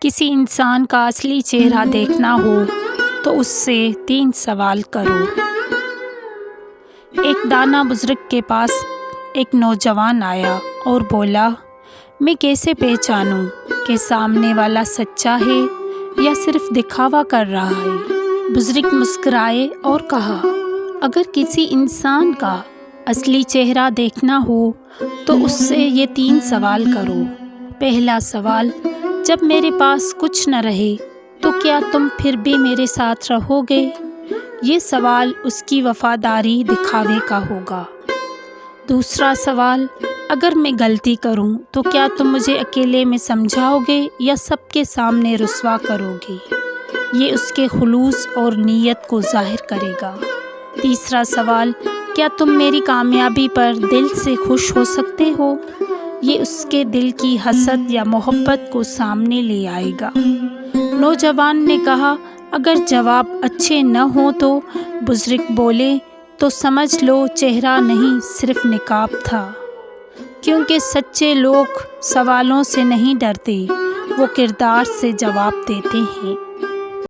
کسی انسان کا اصلی چہرہ دیکھنا ہو تو اس سے 3 سوال کرو۔ ایک دانا بزرگ کے پاس ایک نوجوان آیا اور بولا، میں کیسے پہچانوں کہ سامنے والا سچا ہے یا صرف دکھاوا کر رہا ہے؟ بزرگ مسکرائے اور کہا، اگر کسی انسان کا اصلی چہرہ دیکھنا ہو تو اس سے یہ 3 سوال کرو۔ پہلا سوال، جب میرے پاس کچھ نہ رہے تو کیا تم پھر بھی میرے ساتھ رہو گے؟ یہ سوال اس کی وفاداری دکھاوے کا ہوگا۔ دوسرا سوال، اگر میں غلطی کروں تو کیا تم مجھے اکیلے میں سمجھاؤ گے یا سب کے سامنے رسوا کرو گے؟ یہ اس کے خلوص اور نیت کو ظاہر کرے گا۔ تیسرا سوال، کیا تم میری کامیابی پر دل سے خوش ہو سکتے ہو؟ یہ اس کے دل کی حسد یا محبت کو سامنے لے آئے گا۔ نوجوان نے کہا، اگر جواب اچھے نہ ہوں تو بزرگ بولے، تو سمجھ لو چہرہ نہیں صرف نقاب تھا، کیونکہ سچے لوگ سوالوں سے نہیں ڈرتے، وہ کردار سے جواب دیتے ہیں۔